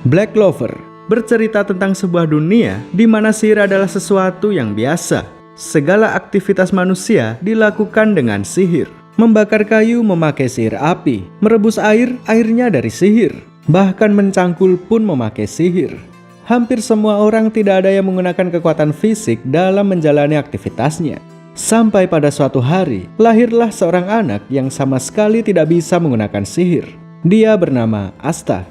Black Clover bercerita tentang sebuah dunia di mana sihir adalah sesuatu yang biasa. Segala aktivitas manusia dilakukan dengan sihir. Membakar kayu memakai sihir api, merebus air, airnya dari sihir. Bahkan mencangkul pun memakai sihir. Hampir semua orang tidak ada yang menggunakan kekuatan fisik dalam menjalani aktivitasnya. Sampai pada suatu hari, lahirlah seorang anak yang sama sekali tidak bisa menggunakan sihir. Dia bernama Asta.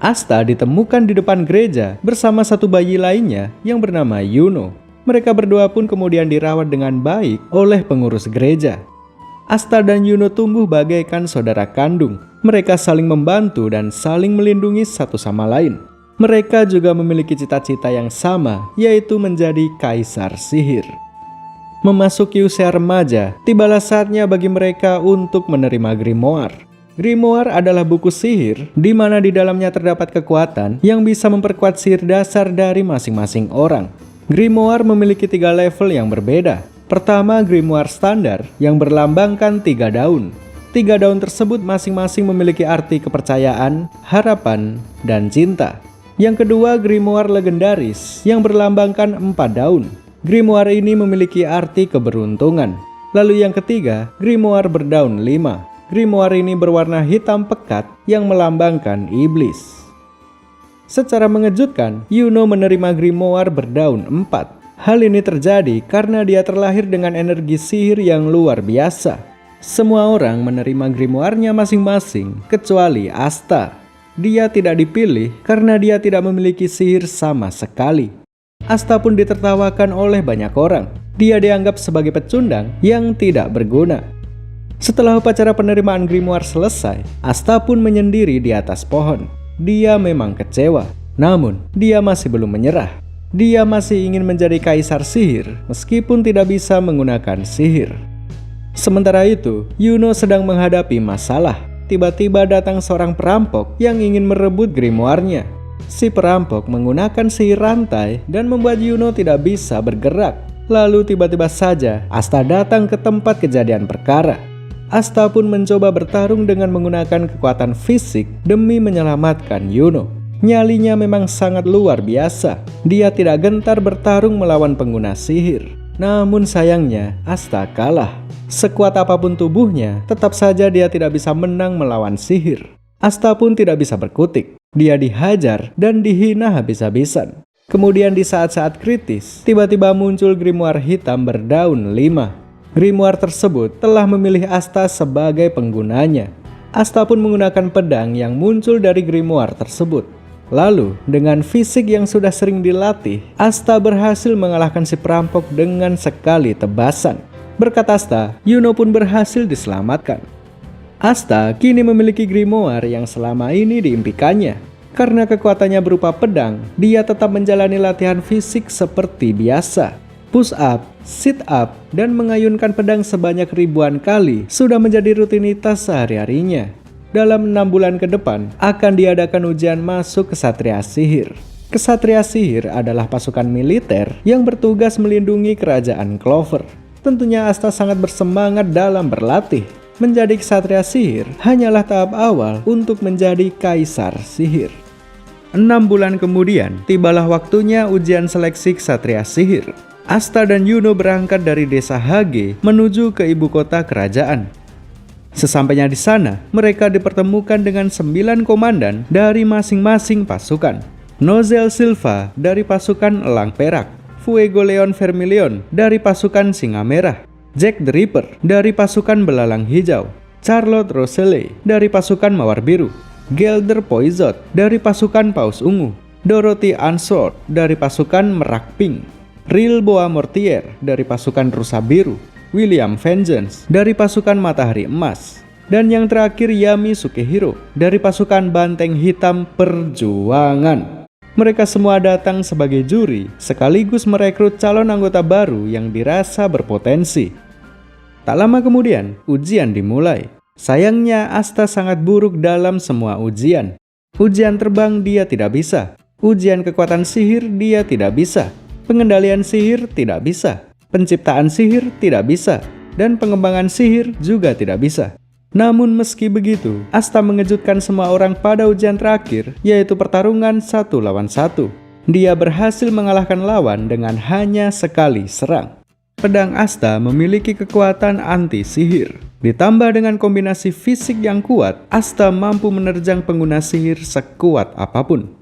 Asta ditemukan di depan gereja bersama satu bayi lainnya yang bernama Yuno. Mereka berdua pun kemudian dirawat dengan baik oleh pengurus gereja. Asta dan Yuno tumbuh bagaikan saudara kandung. Mereka saling membantu dan saling melindungi satu sama lain. Mereka juga memiliki cita-cita yang sama, yaitu menjadi kaisar sihir. Memasuki usia remaja, tibalah saatnya bagi mereka untuk menerima grimoire. Grimoire adalah buku sihir di mana di dalamnya terdapat kekuatan yang bisa memperkuat sihir dasar dari masing-masing orang. Grimoire memiliki 3 level yang berbeda. Pertama, grimoire standar yang berlambangkan 3 daun. 3 daun tersebut masing-masing memiliki arti kepercayaan, harapan, dan cinta. Yang kedua, grimoire legendaris yang berlambangkan 4 daun. Grimoire ini memiliki arti keberuntungan. Lalu yang ketiga, grimoire berdaun 5. Grimoire ini berwarna hitam pekat yang melambangkan iblis. Secara mengejutkan, Yuno menerima grimoire berdaun 4. Hal ini terjadi karena dia terlahir dengan energi sihir yang luar biasa. Semua orang menerima grimoire-nya masing-masing, kecuali Asta. Dia tidak dipilih karena dia tidak memiliki sihir sama sekali. Asta pun ditertawakan oleh banyak orang. Dia dianggap sebagai pecundang yang tidak berguna. Setelah upacara penerimaan grimoire selesai, Asta pun menyendiri di atas pohon. Dia memang kecewa, namun dia masih belum menyerah. Dia masih ingin menjadi kaisar sihir meskipun tidak bisa menggunakan sihir. Sementara itu, Yuno sedang menghadapi masalah. Tiba-tiba datang seorang perampok yang ingin merebut grimoire-nya. Si perampok menggunakan sihir rantai dan membuat Yuno tidak bisa bergerak. Lalu tiba-tiba saja Asta datang ke tempat kejadian perkara. Asta pun mencoba bertarung dengan menggunakan kekuatan fisik demi menyelamatkan Yuno. Nyalinya memang sangat luar biasa. Dia tidak gentar bertarung melawan pengguna sihir. Namun sayangnya Asta kalah. Sekuat apapun tubuhnya, tetap saja dia tidak bisa menang melawan sihir. Asta pun tidak bisa berkutik. Dia dihajar dan dihina habis-habisan. Kemudian di saat-saat kritis, tiba-tiba muncul grimoire hitam berdaun 5. Grimoire tersebut telah memilih Asta sebagai penggunanya. Asta pun menggunakan pedang yang muncul dari grimoire tersebut. Lalu, dengan fisik yang sudah sering dilatih, Asta berhasil mengalahkan si perampok dengan sekali tebasan. Berkat Asta, Yuno pun berhasil diselamatkan. Asta kini memiliki grimoire yang selama ini diimpikannya. Karena kekuatannya berupa pedang, dia tetap menjalani latihan fisik seperti biasa. Push up, sit up, dan mengayunkan pedang sebanyak ribuan kali sudah menjadi rutinitas sehari-harinya. Dalam 6 bulan ke depan, akan diadakan ujian masuk Ksatria Sihir. Ksatria Sihir adalah pasukan militer yang bertugas melindungi kerajaan Clover. Tentunya Asta sangat bersemangat dalam berlatih. Menjadi ksatria sihir hanyalah tahap awal untuk menjadi kaisar sihir. 6 bulan kemudian, tibalah waktunya ujian seleksi ksatria sihir. Asta dan Yuno berangkat dari desa Hage menuju ke ibu kota kerajaan. Sesampainya di sana, mereka dipertemukan dengan 9 komandan dari masing-masing pasukan. Nozel Silva dari pasukan Elang Perak, Fuego Leon Vermilion dari pasukan Singa Merah, Jack the Ripper dari pasukan Belalang Hijau, Charlotte Roselle dari pasukan Mawar Biru, Gelder Poizot dari pasukan Paus Ungu, Dorothy Answord dari pasukan Merak Pink, Rilboa Mortier dari pasukan Rusa Biru, William Vengeance dari pasukan Matahari Emas, dan yang terakhir Yami Sukehiro dari pasukan Banteng Hitam Perjuangan. Mereka semua datang sebagai juri, sekaligus merekrut calon anggota baru yang dirasa berpotensi. Tak lama kemudian, ujian dimulai. Sayangnya, Asta sangat buruk dalam semua ujian. Ujian terbang dia tidak bisa. Ujian kekuatan sihir dia tidak bisa. Pengendalian sihir tidak bisa. Penciptaan sihir tidak bisa. Dan pengembangan sihir juga tidak bisa. Namun meski begitu, Asta mengejutkan semua orang pada ujian terakhir, yaitu pertarungan 1 lawan 1. Dia berhasil mengalahkan lawan dengan hanya sekali serang. Pedang Asta memiliki kekuatan anti-sihir. Ditambah dengan kombinasi fisik yang kuat, Asta mampu menerjang pengguna sihir sekuat apapun.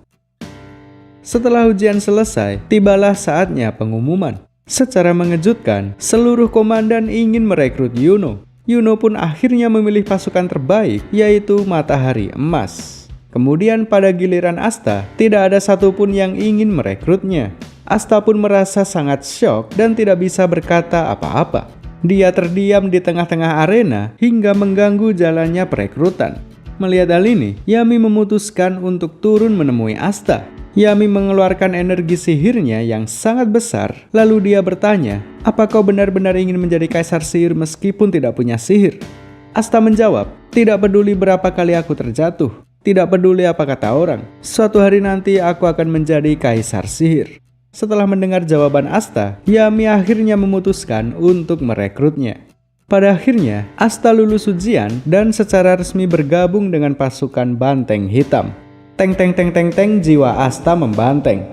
Setelah ujian selesai, tibalah saatnya pengumuman. Secara mengejutkan, seluruh komandan ingin merekrut Yuno. Yuno pun akhirnya memilih pasukan terbaik, yaitu Matahari Emas. Kemudian pada giliran Asta, tidak ada satupun yang ingin merekrutnya. Asta pun merasa sangat syok dan tidak bisa berkata apa-apa. Dia terdiam di tengah-tengah arena hingga mengganggu jalannya perekrutan. Melihat hal ini, Yami memutuskan untuk turun menemui Asta. Yami mengeluarkan energi sihirnya yang sangat besar, lalu dia bertanya, "Apa kau benar-benar ingin menjadi kaisar sihir meskipun tidak punya sihir?" Asta menjawab, "Tidak peduli berapa kali aku terjatuh, tidak peduli apa kata orang, suatu hari nanti aku akan menjadi kaisar sihir." Setelah mendengar jawaban Asta, Yami akhirnya memutuskan untuk merekrutnya. Pada akhirnya, Asta lulus ujian dan secara resmi bergabung dengan pasukan Banteng Hitam. Teng teng teng teng teng, jiwa Asta membanteng.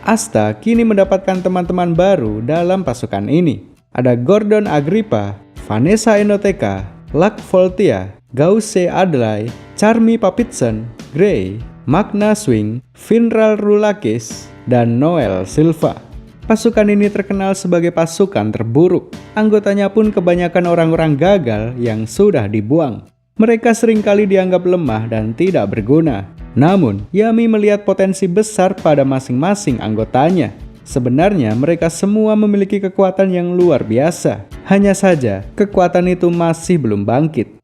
Asta kini mendapatkan teman-teman baru dalam pasukan ini. Ada Gordon Agrippa, Vanessa Enoteka, Luck Voltia, Gause Adlai, Charmy Papitson, Gray, Magna Swing, Finral Rulakis, dan Noel Silva. Pasukan ini terkenal sebagai pasukan terburuk. Anggotanya pun kebanyakan orang-orang gagal yang sudah dibuang. Mereka seringkali dianggap lemah dan tidak berguna. Namun, Yami melihat potensi besar pada masing-masing anggotanya. Sebenarnya mereka semua memiliki kekuatan yang luar biasa. Hanya saja, kekuatan itu masih belum bangkit.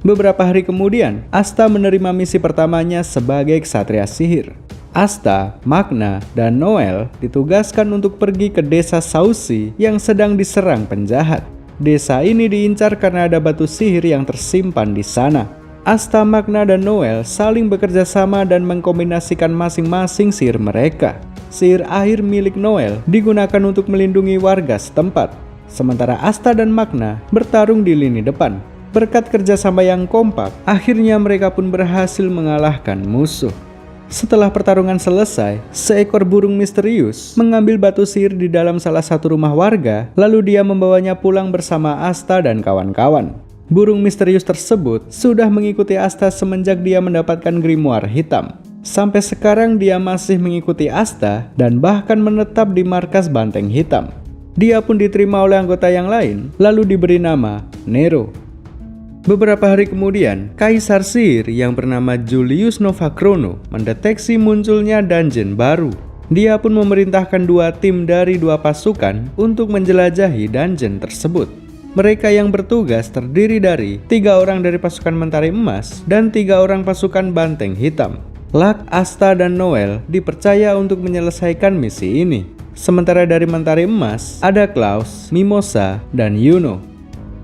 Beberapa hari kemudian, Asta menerima misi pertamanya sebagai ksatria sihir. Asta, Magna, dan Noel ditugaskan untuk pergi ke desa Sausi yang sedang diserang penjahat. Desa ini diincar karena ada batu sihir yang tersimpan di sana. Asta, Magna, dan Noel saling bekerja sama dan mengkombinasikan masing-masing sihir mereka. Sihir air milik Noel digunakan untuk melindungi warga setempat. Sementara Asta dan Magna bertarung di lini depan. Berkat kerjasama yang kompak, akhirnya mereka pun berhasil mengalahkan musuh. Setelah pertarungan selesai, seekor burung misterius mengambil batu sihir di dalam salah satu rumah warga, lalu dia membawanya pulang bersama Asta dan kawan-kawan. Burung misterius tersebut sudah mengikuti Asta semenjak dia mendapatkan grimoire hitam. Sampai sekarang dia masih mengikuti Asta dan bahkan menetap di markas Banteng Hitam. Dia pun diterima oleh anggota yang lain, lalu diberi nama Nero. Beberapa hari kemudian, Kaisar Sihir yang bernama Julius Novachrono mendeteksi munculnya dungeon baru. Dia pun memerintahkan 2 tim dari 2 pasukan untuk menjelajahi dungeon tersebut. Mereka yang bertugas terdiri dari 3 orang dari pasukan Mentari Emas dan 3 orang pasukan Banteng Hitam. Luck, Asta, dan Noel dipercaya untuk menyelesaikan misi ini. Sementara dari Mentari Emas, ada Klaus, Mimosa, dan Yuno.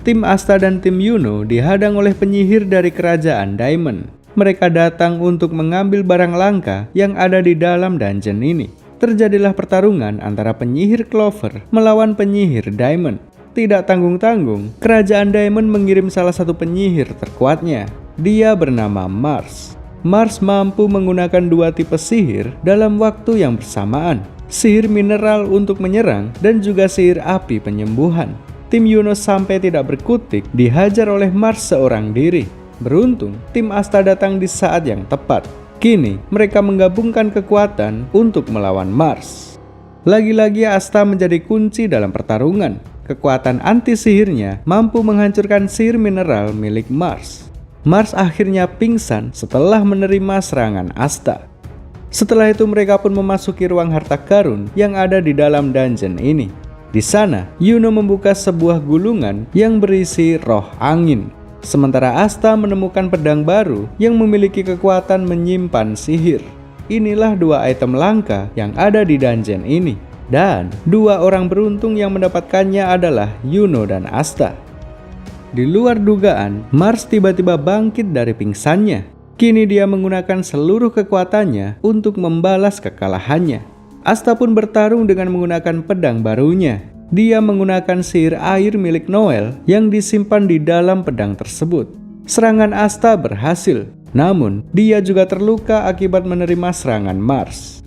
Tim Asta dan tim Yuno dihadang oleh penyihir dari kerajaan Diamond. Mereka datang untuk mengambil barang langka yang ada di dalam dungeon ini. Terjadilah pertarungan antara penyihir Clover melawan penyihir Diamond. Tidak tanggung-tanggung, kerajaan Diamond mengirim salah satu penyihir terkuatnya. Dia bernama Mars. Mars mampu menggunakan 2 tipe sihir dalam waktu yang bersamaan. Sihir mineral untuk menyerang dan juga sihir api penyembuhan. Tim Yuno sampai tidak berkutik dihajar oleh Mars seorang diri. Beruntung, tim Asta datang di saat yang tepat. Kini, mereka menggabungkan kekuatan untuk melawan Mars. Lagi-lagi Asta menjadi kunci dalam pertarungan. Kekuatan anti-sihirnya mampu menghancurkan sihir mineral milik Mars. Mars akhirnya pingsan setelah menerima serangan Asta. Setelah itu mereka pun memasuki ruang harta karun yang ada di dalam dungeon ini. Di sana, Yuno membuka sebuah gulungan yang berisi roh angin. Sementara Asta menemukan pedang baru yang memiliki kekuatan menyimpan sihir. Inilah 2 item langka yang ada di dungeon ini. Dan 2 orang beruntung yang mendapatkannya adalah Yuno dan Asta. Di luar dugaan, Mars tiba-tiba bangkit dari pingsannya. Kini dia menggunakan seluruh kekuatannya untuk membalas kekalahannya. Asta pun bertarung dengan menggunakan pedang barunya. Dia menggunakan sihir air milik Noel yang disimpan di dalam pedang tersebut. Serangan Asta berhasil, namun dia juga terluka akibat menerima serangan Mars.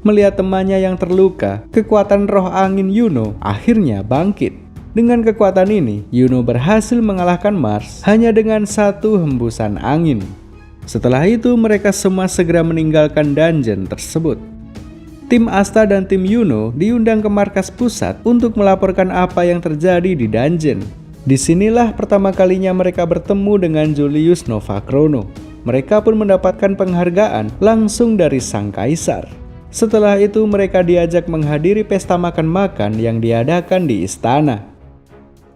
Melihat temannya yang terluka, kekuatan roh angin Yuno akhirnya bangkit. Dengan kekuatan ini, Yuno berhasil mengalahkan Mars hanya dengan satu hembusan angin. Setelah itu, mereka semua segera meninggalkan dungeon tersebut. Tim Asta dan tim Yuno diundang ke markas pusat untuk melaporkan apa yang terjadi di dungeon. Disinilah pertama kalinya mereka bertemu dengan Julius Novachrono. Mereka pun mendapatkan penghargaan langsung dari sang kaisar. Setelah itu mereka diajak menghadiri pesta makan-makan yang diadakan di istana.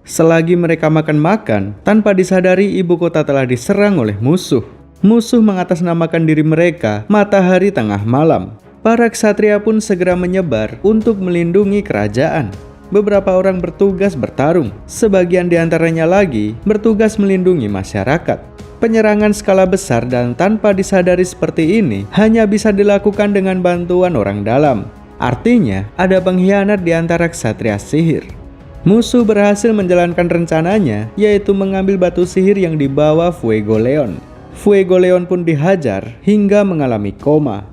Selagi mereka makan-makan, tanpa disadari ibu kota telah diserang oleh musuh. Musuh mengatasnamakan diri mereka Matahari Tengah Malam. Para ksatria pun segera menyebar untuk melindungi kerajaan. Beberapa orang bertugas bertarung, sebagian diantaranya lagi bertugas melindungi masyarakat. Penyerangan skala besar dan tanpa disadari seperti ini hanya bisa dilakukan dengan bantuan orang dalam. Artinya, ada pengkhianat di antara ksatria sihir. Musuh berhasil menjalankan rencananya, yaitu mengambil batu sihir yang dibawa Fuegoleon. Fuegoleon pun dihajar hingga mengalami koma.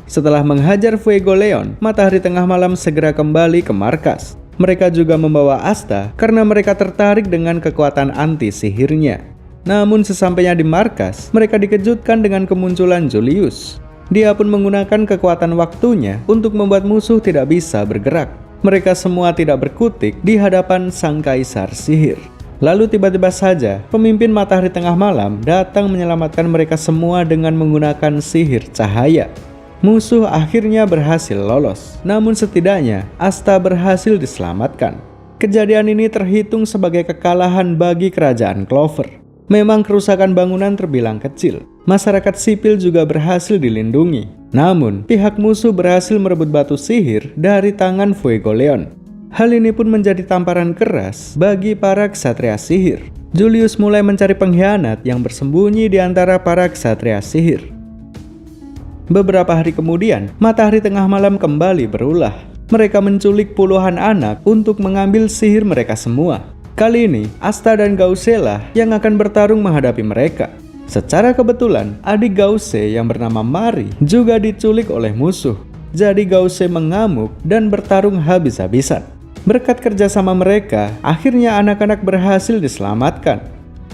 Setelah menghajar Fuegoleon, Matahari Tengah Malam segera kembali ke markas. Mereka juga membawa Asta karena mereka tertarik dengan kekuatan anti sihirnya. Namun sesampainya di markas, mereka dikejutkan dengan kemunculan Julius. Dia pun menggunakan kekuatan waktunya untuk membuat musuh tidak bisa bergerak. Mereka semua tidak berkutik di hadapan sang kaisar sihir. Lalu tiba-tiba saja, pemimpin Matahari Tengah Malam datang menyelamatkan mereka semua dengan menggunakan sihir cahaya. Musuh akhirnya berhasil lolos, namun setidaknya Asta berhasil diselamatkan. Kejadian ini terhitung sebagai kekalahan bagi kerajaan Clover. Memang kerusakan bangunan terbilang kecil, masyarakat sipil juga berhasil dilindungi. Namun, pihak musuh berhasil merebut batu sihir dari tangan Fuegoleon. Hal ini pun menjadi tamparan keras bagi para ksatria sihir. Julius mulai mencari pengkhianat yang bersembunyi di antara para ksatria sihir. Beberapa hari kemudian, Matahari Tengah Malam kembali berulah. Mereka menculik puluhan anak untuk mengambil sihir mereka semua. Kali ini, Asta dan Gause lah yang akan bertarung menghadapi mereka. Secara kebetulan, adik Gause yang bernama Mari juga diculik oleh musuh. Jadi Gause mengamuk dan bertarung habis-habisan. Berkat kerjasama mereka, akhirnya anak-anak berhasil diselamatkan.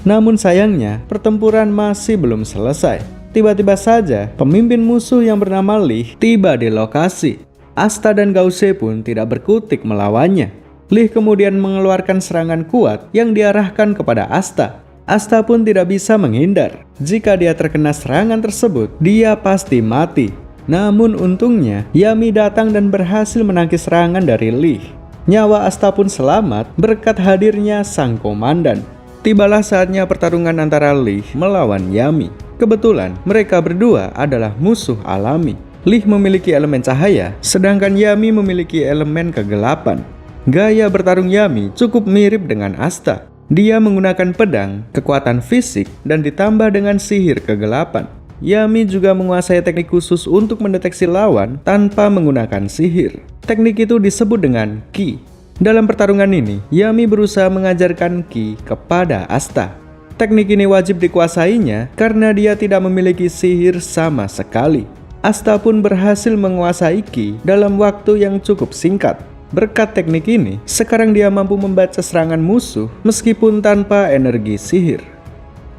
Namun sayangnya, pertempuran masih belum selesai. Tiba-tiba saja, pemimpin musuh yang bernama Lee tiba di lokasi. Asta dan Gause pun tidak berkutik melawannya. Lee kemudian mengeluarkan serangan kuat yang diarahkan kepada Asta. Asta pun tidak bisa menghindar. Jika dia terkena serangan tersebut, dia pasti mati. Namun untungnya, Yami datang dan berhasil menangkis serangan dari Lee. Nyawa Asta pun selamat berkat hadirnya sang komandan. Tibalah saatnya pertarungan antara Lee melawan Yami. Kebetulan mereka berdua adalah musuh alami. Lee memiliki elemen cahaya, sedangkan Yami memiliki elemen kegelapan. Gaya bertarung Yami cukup mirip dengan Asta. Dia menggunakan pedang, kekuatan fisik, dan ditambah dengan sihir kegelapan. Yami juga menguasai teknik khusus untuk mendeteksi lawan tanpa menggunakan sihir. Teknik itu disebut dengan Ki. Dalam pertarungan ini, Yami berusaha mengajarkan Ki kepada Asta. Teknik ini wajib dikuasainya karena dia tidak memiliki sihir sama sekali. Asta pun berhasil menguasai Ki dalam waktu yang cukup singkat. Berkat teknik ini, sekarang dia mampu membaca serangan musuh meskipun tanpa energi sihir.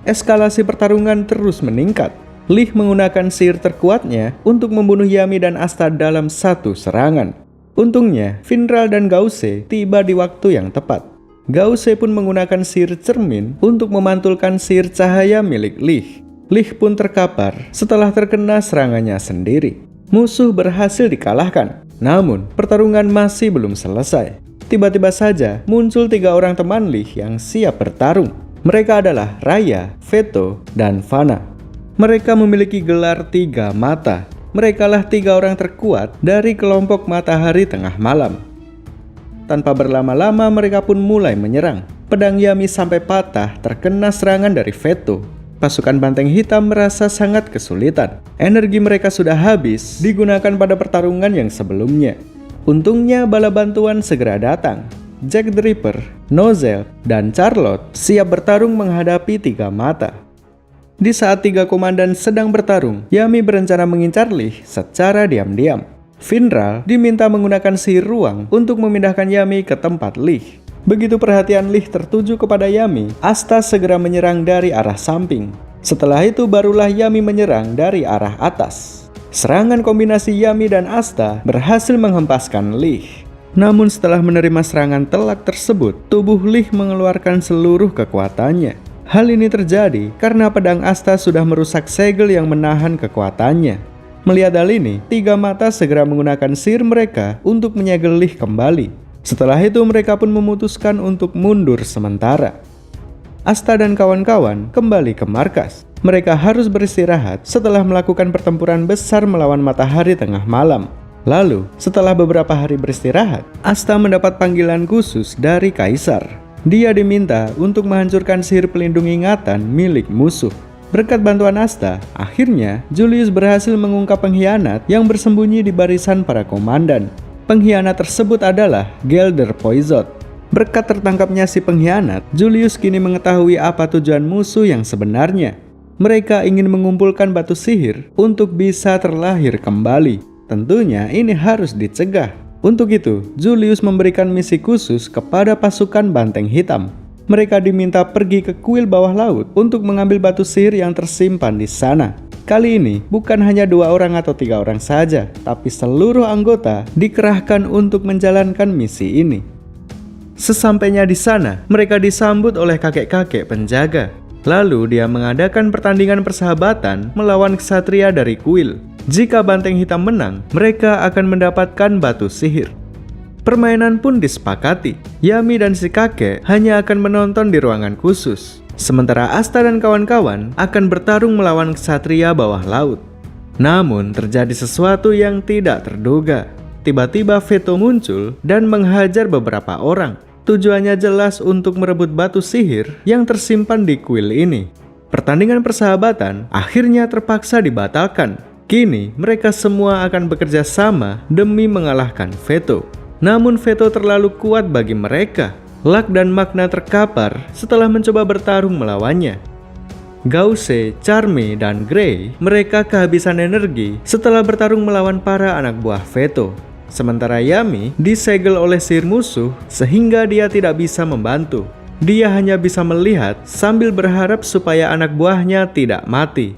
Eskalasi pertarungan terus meningkat. Lee menggunakan sihir terkuatnya untuk membunuh Yami dan Asta dalam satu serangan. Untungnya, Vindral dan Gause tiba di waktu yang tepat. Gause pun menggunakan sihir cermin untuk memantulkan sihir cahaya milik Lee. Lee pun terkapar setelah terkena serangannya sendiri. Musuh berhasil dikalahkan, namun pertarungan masih belum selesai. Tiba-tiba saja muncul 3 orang teman Lee yang siap bertarung. Mereka adalah Raya, Veto, dan Vanna. Mereka memiliki gelar 3 mata. Merekalah 3 orang terkuat dari kelompok Matahari Tengah Malam. Tanpa berlama-lama mereka pun mulai menyerang. Pedang Yami sampai patah terkena serangan dari Veto. Pasukan Banteng Hitam merasa sangat kesulitan. Energi mereka sudah habis digunakan pada pertarungan yang sebelumnya. Untungnya bala bantuan segera datang. Jack the Ripper, Nozel, dan Charlotte siap bertarung menghadapi Tiga Mata. Di saat tiga komandan sedang bertarung, Yami berencana mengincar Lee secara diam-diam. Finral diminta menggunakan sihir ruang untuk memindahkan Yami ke tempat Lee. Begitu perhatian Lee tertuju kepada Yami, Asta segera menyerang dari arah samping. Setelah itu barulah Yami menyerang dari arah atas. Serangan kombinasi Yami dan Asta berhasil menghempaskan Lee. Namun setelah menerima serangan telak tersebut, tubuh Lee mengeluarkan seluruh kekuatannya. Hal ini terjadi karena pedang Asta sudah merusak segel yang menahan kekuatannya. Melihat hal ini, Tiga Mata segera menggunakan sihir mereka untuk menyegel Lee kembali. Setelah itu mereka pun memutuskan untuk mundur sementara. Asta dan kawan-kawan kembali ke markas. Mereka harus beristirahat setelah melakukan pertempuran besar melawan matahari tengah malam. Lalu, setelah beberapa hari beristirahat, Asta mendapat panggilan khusus dari Kaisar. Dia diminta untuk menghancurkan sihir pelindung ingatan milik musuh. Berkat bantuan Asta, akhirnya Julius berhasil mengungkap pengkhianat yang bersembunyi di barisan para komandan. Pengkhianat tersebut adalah Gelder Poizot. Berkat tertangkapnya si pengkhianat, Julius kini mengetahui apa tujuan musuh yang sebenarnya. Mereka ingin mengumpulkan batu sihir untuk bisa terlahir kembali. Tentunya ini harus dicegah. Untuk itu, Julius memberikan misi khusus kepada pasukan Banteng Hitam. Mereka diminta pergi ke kuil bawah laut untuk mengambil batu sihir yang tersimpan di sana. Kali ini bukan hanya 2 orang atau 3 orang saja, tapi seluruh anggota dikerahkan untuk menjalankan misi ini. Sesampainya di sana, mereka disambut oleh kakek-kakek penjaga. Lalu dia mengadakan pertandingan persahabatan melawan ksatria dari kuil. Jika Banteng Hitam menang, mereka akan mendapatkan batu sihir. Permainan pun disepakati. Yami dan si kakek hanya akan menonton di ruangan khusus. Sementara Asta dan kawan-kawan akan bertarung melawan ksatria bawah laut. Namun terjadi sesuatu yang tidak terduga. Tiba-tiba Veto muncul dan menghajar beberapa orang. Tujuannya jelas untuk merebut batu sihir yang tersimpan di kuil ini. Pertandingan persahabatan akhirnya terpaksa dibatalkan. Kini mereka semua akan bekerja sama demi mengalahkan Veto. Namun Veto terlalu kuat bagi mereka. Luck dan Magna terkapar setelah mencoba bertarung melawannya. Gause, Charme, dan Grey mereka kehabisan energi setelah bertarung melawan para anak buah Veto. Sementara Yami disegel oleh sihir musuh sehingga dia tidak bisa membantu. Dia hanya bisa melihat sambil berharap supaya anak buahnya tidak mati.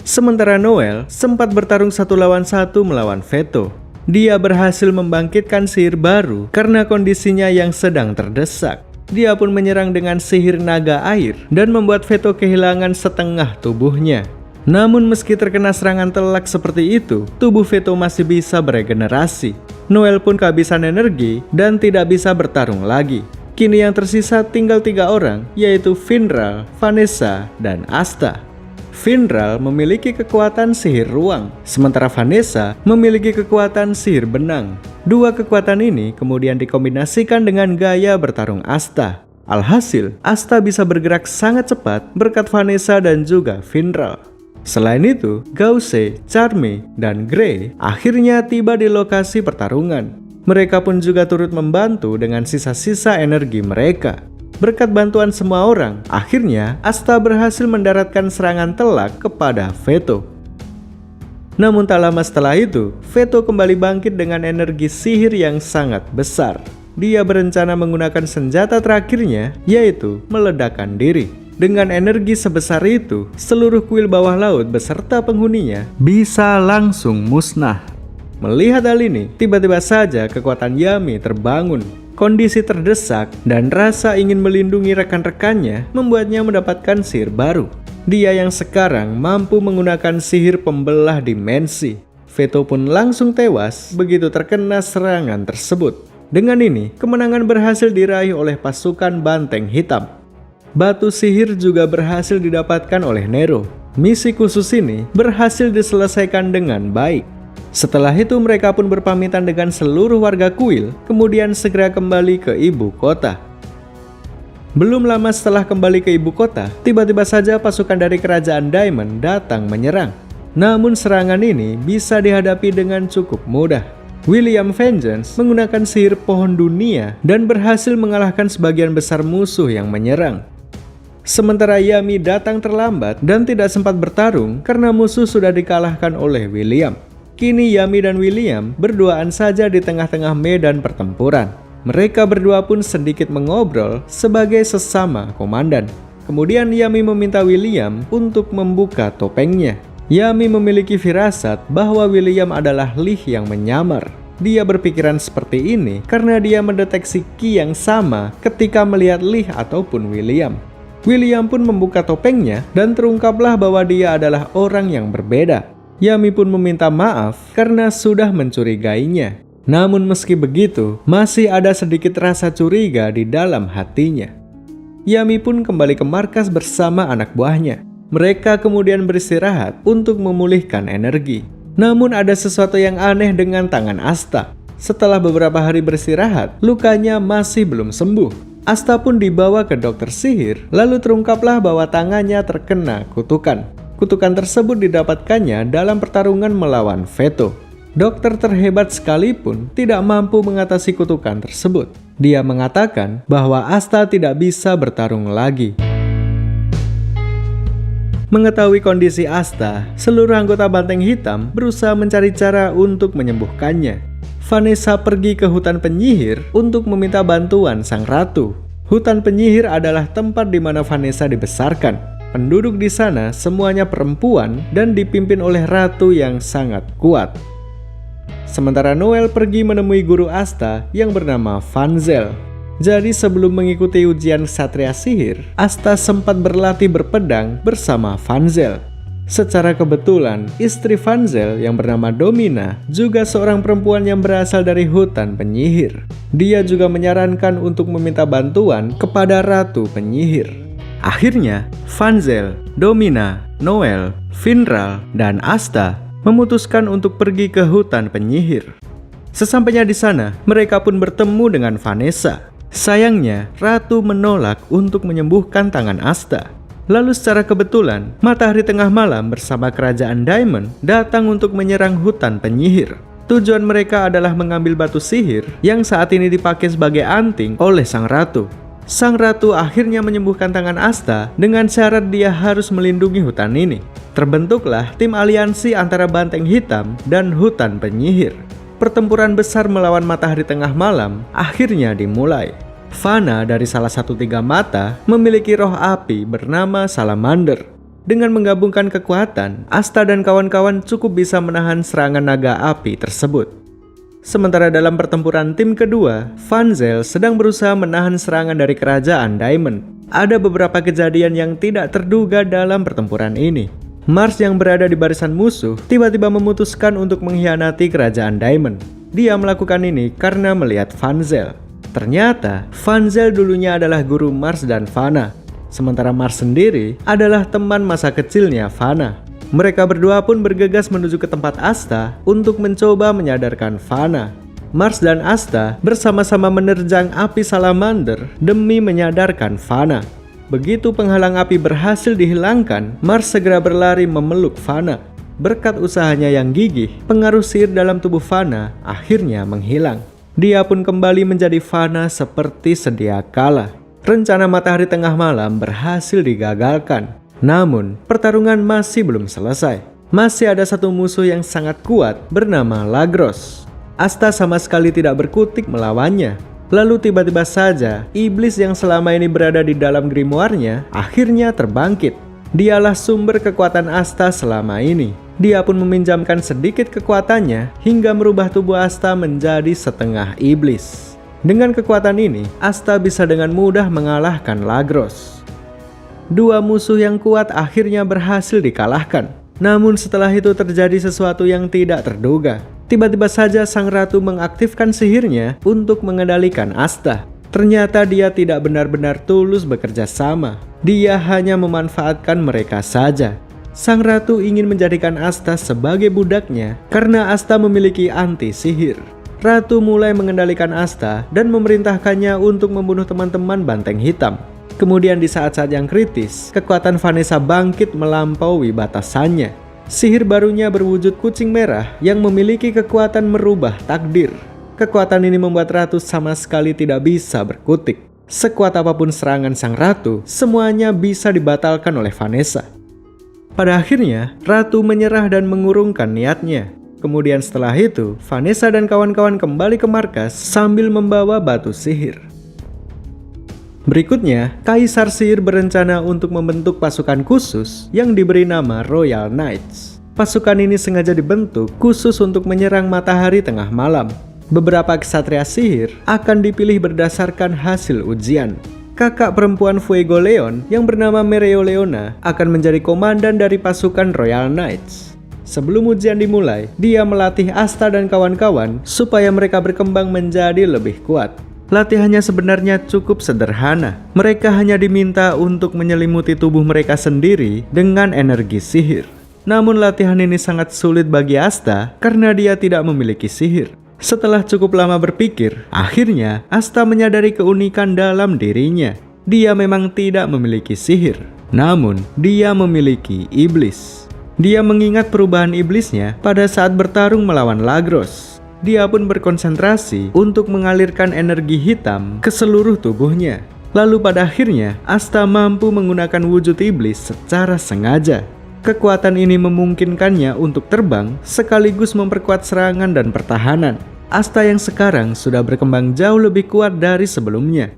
Sementara Noel sempat bertarung 1 lawan 1 melawan Veto. Dia berhasil membangkitkan sihir baru karena kondisinya yang sedang terdesak. Dia pun menyerang dengan sihir naga air dan membuat Veto kehilangan setengah tubuhnya. Namun meski terkena serangan telak seperti itu, tubuh Veto masih bisa beregenerasi. Noel pun kehabisan energi dan tidak bisa bertarung lagi. Kini yang tersisa tinggal 3 orang, yaitu Finral, Vanessa, dan Asta. Finral memiliki kekuatan sihir ruang, sementara Vanessa memiliki kekuatan sihir benang. 2 kekuatan ini kemudian dikombinasikan dengan gaya bertarung Asta. Alhasil, Asta bisa bergerak sangat cepat berkat Vanessa dan juga Finral. Selain itu, Gause, Charme, dan Grey akhirnya tiba di lokasi pertarungan. Mereka pun juga turut membantu dengan sisa-sisa energi mereka. Berkat bantuan semua orang, akhirnya Asta berhasil mendaratkan serangan telak kepada Veto. Namun tak lama setelah itu, Veto kembali bangkit dengan energi sihir yang sangat besar. Dia berencana menggunakan senjata terakhirnya, yaitu meledakkan diri. Dengan energi sebesar itu, seluruh kuil bawah laut beserta penghuninya bisa langsung musnah. Melihat hal ini, tiba-tiba saja kekuatan Yami terbangun. Kondisi terdesak dan rasa ingin melindungi rekan-rekannya membuatnya mendapatkan sihir baru. Dia yang sekarang mampu menggunakan sihir pembelah dimensi. Veto pun langsung tewas begitu terkena serangan tersebut. Dengan ini, kemenangan berhasil diraih oleh pasukan Banteng Hitam. Batu sihir juga berhasil didapatkan oleh Nero. Misi khusus ini berhasil diselesaikan dengan baik. Setelah itu mereka pun berpamitan dengan seluruh warga kuil, kemudian segera kembali ke ibu kota. Belum lama setelah kembali ke ibu kota, tiba-tiba saja pasukan dari kerajaan Diamond datang menyerang. Namun serangan ini bisa dihadapi dengan cukup mudah. William Vengeance menggunakan sihir pohon dunia dan berhasil mengalahkan sebagian besar musuh yang menyerang. Sementara Yami datang terlambat dan tidak sempat bertarung karena musuh sudah dikalahkan oleh William. Kini Yami dan William berduaan saja di tengah-tengah medan pertempuran. Mereka berdua pun sedikit mengobrol sebagai sesama komandan. Kemudian Yami meminta William untuk membuka topengnya. Yami memiliki firasat bahwa William adalah Lee yang menyamar. Dia berpikiran seperti ini karena dia mendeteksi ki yang sama ketika melihat Lee ataupun William. William pun membuka topengnya dan terungkaplah bahwa dia adalah orang yang berbeda. Yami pun meminta maaf karena sudah mencurigainya. Namun meski begitu, masih ada sedikit rasa curiga di dalam hatinya. Yami pun kembali ke markas bersama anak buahnya. Mereka kemudian beristirahat untuk memulihkan energi. Namun ada sesuatu yang aneh dengan tangan Asta. Setelah beberapa hari beristirahat, lukanya masih belum sembuh. Asta pun dibawa ke dokter sihir, lalu terungkaplah bahwa tangannya terkena kutukan. Kutukan tersebut didapatkannya dalam pertarungan melawan Veto. Dokter terhebat sekalipun tidak mampu mengatasi kutukan tersebut. Dia mengatakan bahwa Asta tidak bisa bertarung lagi. Mengetahui kondisi Asta, seluruh anggota Banteng Hitam berusaha mencari cara untuk menyembuhkannya. Vanessa pergi ke hutan penyihir untuk meminta bantuan sang ratu. Hutan penyihir adalah tempat di mana Vanessa dibesarkan. Penduduk di sana semuanya perempuan dan dipimpin oleh ratu yang sangat kuat. Sementara Noel pergi menemui guru Asta yang bernama Vanzel. Jadi sebelum mengikuti ujian Ksatria Sihir, Asta sempat berlatih berpedang bersama Vanzel. Secara kebetulan, istri Vanzel yang bernama Domina juga seorang perempuan yang berasal dari hutan penyihir. Dia juga menyarankan untuk meminta bantuan kepada Ratu Penyihir. Akhirnya, Vanzel, Domina, Noel, Finral, dan Asta memutuskan untuk pergi ke hutan penyihir. Sesampainya di sana, mereka pun bertemu dengan Vanessa. Sayangnya, Ratu menolak untuk menyembuhkan tangan Asta. Lalu secara kebetulan, Matahari Tengah Malam bersama Kerajaan Diamond datang untuk menyerang hutan penyihir. Tujuan mereka adalah mengambil batu sihir yang saat ini dipakai sebagai anting oleh Sang Ratu. Sang Ratu akhirnya menyembuhkan tangan Asta dengan syarat dia harus melindungi hutan ini. Terbentuklah tim aliansi antara Banteng Hitam dan hutan penyihir. Pertempuran besar melawan Matahari Tengah Malam akhirnya dimulai. Fana dari salah satu tiga mata memiliki roh api bernama Salamander. Dengan menggabungkan kekuatan, Asta dan kawan-kawan cukup bisa menahan serangan naga api tersebut. Sementara dalam pertempuran tim kedua, Vanzel sedang berusaha menahan serangan dari Kerajaan Diamond. Ada beberapa kejadian yang tidak terduga dalam pertempuran ini. Mars yang berada di barisan musuh tiba-tiba memutuskan untuk mengkhianati Kerajaan Diamond. Dia melakukan ini karena melihat Vanzel. Ternyata, Vanzel dulunya adalah guru Mars dan Fana. Sementara Mars sendiri adalah teman masa kecilnya Fana. Mereka berdua pun bergegas menuju ke tempat Asta untuk mencoba menyadarkan Fana. Mars dan Asta bersama-sama menerjang api Salamander demi menyadarkan Fana. Begitu penghalang api berhasil dihilangkan, Mars segera berlari memeluk Fana. Berkat usahanya yang gigih, pengaruh sihir dalam tubuh Fana akhirnya menghilang. Dia pun kembali menjadi Fana seperti sedia kala. Rencana Matahari Tengah Malam berhasil digagalkan. Namun, pertarungan masih belum selesai. Masih ada satu musuh yang sangat kuat bernama Lagros. Asta sama sekali tidak berkutik melawannya. Lalu tiba-tiba saja, iblis yang selama ini berada di dalam grimoire-nya akhirnya terbangkit. Dialah sumber kekuatan Asta selama ini. Dia pun meminjamkan sedikit kekuatannya hingga merubah tubuh Asta menjadi setengah iblis. Dengan kekuatan ini, Asta bisa dengan mudah mengalahkan Lagros. Dua musuh yang kuat akhirnya berhasil dikalahkan. Namun setelah itu terjadi sesuatu yang tidak terduga. Tiba-tiba saja Sang Ratu mengaktifkan sihirnya untuk mengendalikan Asta. Ternyata dia tidak benar-benar tulus bekerja sama. Dia hanya memanfaatkan mereka saja. Sang Ratu ingin menjadikan Asta sebagai budaknya karena Asta memiliki anti sihir. Ratu mulai mengendalikan Asta dan memerintahkannya untuk membunuh teman-teman Banteng Hitam. Kemudian di saat-saat yang kritis, kekuatan Vanessa bangkit melampaui batasannya. Sihir barunya berwujud kucing merah yang memiliki kekuatan merubah takdir. Kekuatan ini membuat ratu sama sekali tidak bisa berkutik. Sekuat apapun serangan sang ratu, semuanya bisa dibatalkan oleh Vanessa. Pada akhirnya, ratu menyerah dan mengurungkan niatnya. Kemudian setelah itu, Vanessa dan kawan-kawan kembali ke markas sambil membawa batu sihir. Berikutnya, Kaisar Sihir berencana untuk membentuk pasukan khusus yang diberi nama Royal Knights. Pasukan ini sengaja dibentuk khusus untuk menyerang matahari tengah malam. Beberapa ksatria sihir akan dipilih berdasarkan hasil ujian. Kakak perempuan Fuego Leon yang bernama Mereoleona akan menjadi komandan dari pasukan Royal Knights. Sebelum ujian dimulai, dia melatih Asta dan kawan-kawan supaya mereka berkembang menjadi lebih kuat. Latihannya sebenarnya cukup sederhana. Mereka hanya diminta untuk menyelimuti tubuh mereka sendiri dengan energi sihir. Namun latihan ini sangat sulit bagi Asta karena dia tidak memiliki sihir. Setelah cukup lama berpikir, akhirnya Asta menyadari keunikan dalam dirinya. Dia memang tidak memiliki sihir, namun dia memiliki iblis. Dia mengingat perubahan iblisnya pada saat bertarung melawan Lagros. Dia pun berkonsentrasi untuk mengalirkan energi hitam ke seluruh tubuhnya. Lalu pada akhirnya, Asta mampu menggunakan wujud iblis secara sengaja. Kekuatan ini memungkinkannya untuk terbang sekaligus memperkuat serangan dan pertahanan. Asta yang sekarang sudah berkembang jauh lebih kuat dari sebelumnya.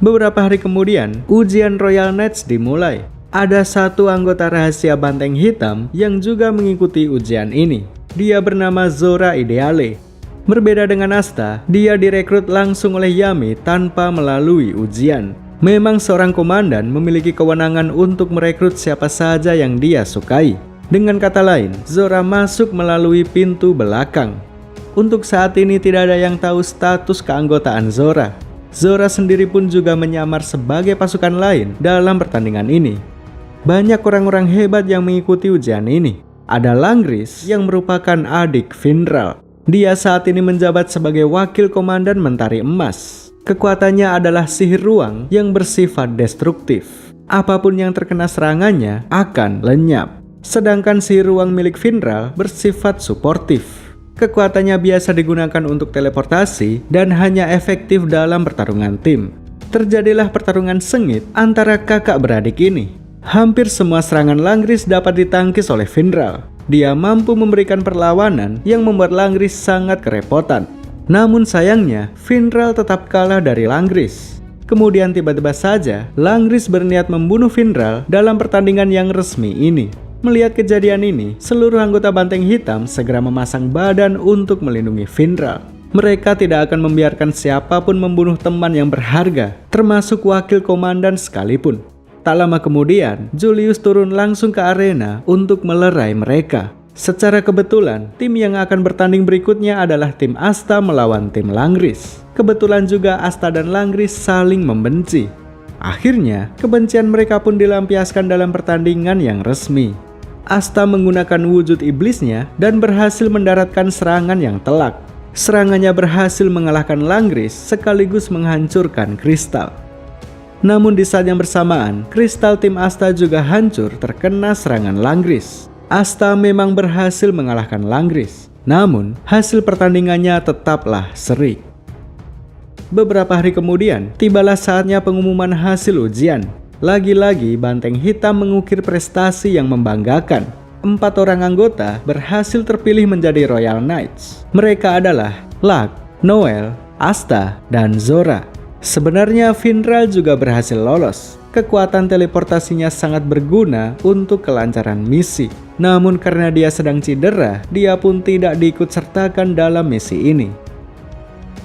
Beberapa hari kemudian, ujian Royal Knights dimulai. Ada satu anggota rahasia Banteng Hitam yang juga mengikuti ujian ini. Dia bernama Zora Ideale. Berbeda dengan Asta, dia direkrut langsung oleh Yami tanpa melalui ujian. Memang seorang komandan memiliki kewenangan untuk merekrut siapa saja yang dia sukai. Dengan kata lain, Zora masuk melalui pintu belakang. Untuk saat ini tidak ada yang tahu status keanggotaan Zora. Zora sendiri pun juga menyamar sebagai pasukan lain dalam pertandingan ini. Banyak orang-orang hebat yang mengikuti ujian ini. Ada Langris yang merupakan adik Vindral. Dia saat ini menjabat sebagai wakil komandan Mentari Emas. Kekuatannya adalah sihir ruang yang bersifat destruktif. Apapun yang terkena serangannya akan lenyap. Sedangkan sihir ruang milik Vindral bersifat suportif. Kekuatannya biasa digunakan untuk teleportasi dan hanya efektif dalam pertarungan tim. Terjadilah pertarungan sengit antara kakak beradik ini. Hampir semua serangan Langris dapat ditangkis oleh Vindral. Dia mampu memberikan perlawanan yang membuat Langris sangat kerepotan. Namun sayangnya, Vindral tetap kalah dari Langris. Kemudian tiba-tiba saja, Langris berniat membunuh Vindral dalam pertandingan yang resmi ini. Melihat kejadian ini, seluruh anggota Banteng Hitam segera memasang badan untuk melindungi Vindral. Mereka tidak akan membiarkan siapapun membunuh teman yang berharga, termasuk wakil komandan sekalipun. Tak lama kemudian, Julius turun langsung ke arena untuk melerai mereka. Secara kebetulan, tim yang akan bertanding berikutnya adalah tim Asta melawan tim Langris. Kebetulan juga Asta dan Langris saling membenci. Akhirnya, kebencian mereka pun dilampiaskan dalam pertandingan yang resmi. Asta menggunakan wujud iblisnya dan berhasil mendaratkan serangan yang telak. Serangannya berhasil mengalahkan Langris sekaligus menghancurkan kristal. Namun di saat yang bersamaan, kristal tim Asta juga hancur terkena serangan Langris. Asta memang berhasil mengalahkan Langris, namun hasil pertandingannya tetaplah seri. Beberapa hari kemudian, tibalah saatnya pengumuman hasil ujian. Lagi-lagi Banteng Hitam mengukir prestasi yang membanggakan. 4 orang anggota berhasil terpilih menjadi Royal Knights. Mereka adalah Luck, Noel, Asta, dan Zora. Sebenarnya Vindral juga berhasil lolos. Kekuatan teleportasinya sangat berguna untuk kelancaran misi. Namun karena dia sedang cedera, dia pun tidak diikut sertakan dalam misi ini.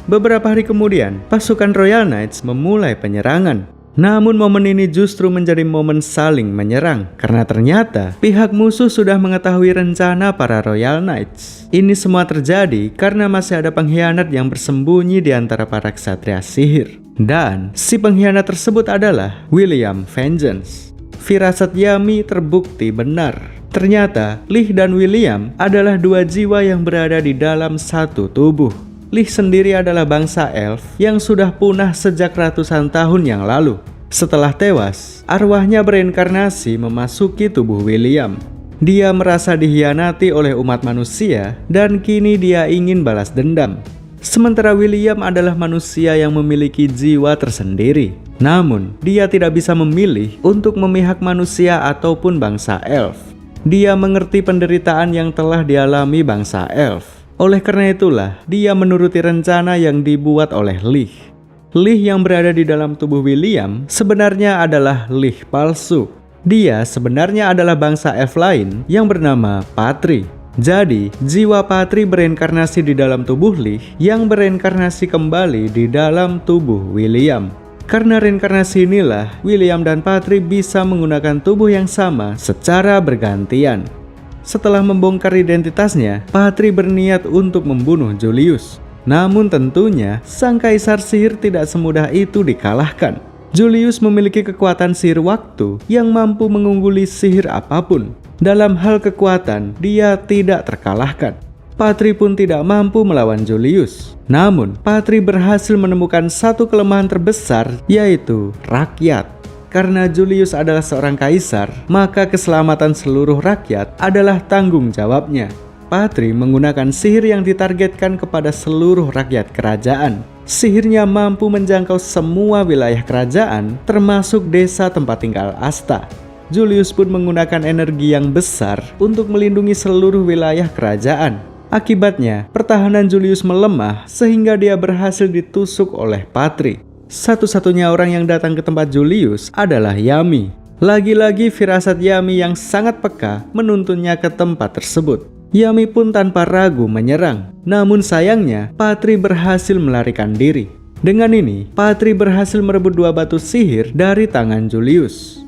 Beberapa hari kemudian, pasukan Royal Knights memulai penyerangan. Namun momen ini justru menjadi momen saling menyerang, karena ternyata pihak musuh sudah mengetahui rencana para Royal Knights. Ini semua terjadi karena masih ada pengkhianat yang bersembunyi di antara para ksatria sihir. Dan si pengkhianat tersebut adalah William Vengeance. Firasat Yami terbukti benar. Ternyata Lee dan William adalah 2 jiwa yang berada di dalam satu tubuh. Lee sendiri adalah bangsa elf yang sudah punah sejak ratusan tahun yang lalu. Setelah tewas, arwahnya bereinkarnasi memasuki tubuh William. Dia merasa dikhianati oleh umat manusia dan kini dia ingin balas dendam. Sementara William adalah manusia yang memiliki jiwa tersendiri. Namun, dia tidak bisa memilih untuk memihak manusia ataupun bangsa elf. Dia mengerti penderitaan yang telah dialami bangsa elf. Oleh karena itulah, dia menuruti rencana yang dibuat oleh Leigh. Leigh yang berada di dalam tubuh William sebenarnya adalah Leigh palsu. Dia sebenarnya adalah bangsa elf lain yang bernama Patri. Jadi, jiwa Patri bereinkarnasi di dalam tubuh Leigh yang bereinkarnasi kembali di dalam tubuh William. Karena reinkarnasi inilah, William dan Patri bisa menggunakan tubuh yang sama secara bergantian. Setelah membongkar identitasnya, Patri berniat untuk membunuh Julius. Namun tentunya, sang kaisar sihir tidak semudah itu dikalahkan. Julius memiliki kekuatan sihir waktu yang mampu mengungguli sihir apapun. Dalam hal kekuatan, dia tidak terkalahkan. Patri pun tidak mampu melawan Julius. Namun, Patri berhasil menemukan satu kelemahan terbesar, yaitu rakyat. Karena Julius adalah seorang kaisar, maka keselamatan seluruh rakyat adalah tanggung jawabnya. Patri menggunakan sihir yang ditargetkan kepada seluruh rakyat kerajaan. Sihirnya mampu menjangkau semua wilayah kerajaan, termasuk desa tempat tinggal Asta. Julius pun menggunakan energi yang besar untuk melindungi seluruh wilayah kerajaan. Akibatnya, pertahanan Julius melemah sehingga dia berhasil ditusuk oleh Patri. Satu-satunya orang yang datang ke tempat Julius adalah Yami. Lagi-lagi firasat Yami yang sangat peka menuntunnya ke tempat tersebut. Yami pun tanpa ragu menyerang. Namun sayangnya, Patri berhasil melarikan diri. Dengan ini, Patri berhasil merebut 2 batu sihir dari tangan Julius.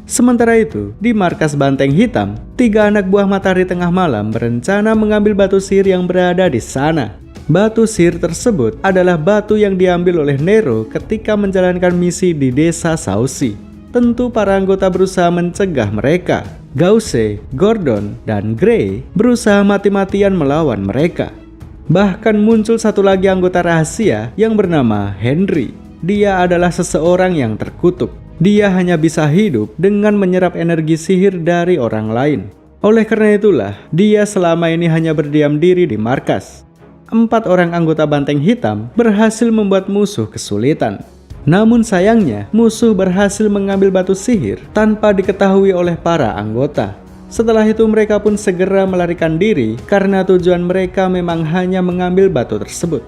Sementara itu, di markas Banteng Hitam, 3 anak buah Matahari Tengah Malam berencana mengambil batu sihir yang berada di sana. Batu sihir tersebut adalah batu yang diambil oleh Nero ketika menjalankan misi di desa Sausi. Tentu para anggota berusaha mencegah mereka. Gauze, Gordon, dan Grey berusaha mati-matian melawan mereka. Bahkan muncul satu lagi anggota rahasia yang bernama Henry. Dia adalah seseorang yang terkutuk. Dia hanya bisa hidup dengan menyerap energi sihir dari orang lain. Oleh karena itulah, dia selama ini hanya berdiam diri di markas. 4 orang anggota Banteng Hitam berhasil membuat musuh kesulitan. Namun sayangnya, musuh berhasil mengambil batu sihir tanpa diketahui oleh para anggota. Setelah itu mereka pun segera melarikan diri karena tujuan mereka memang hanya mengambil batu tersebut.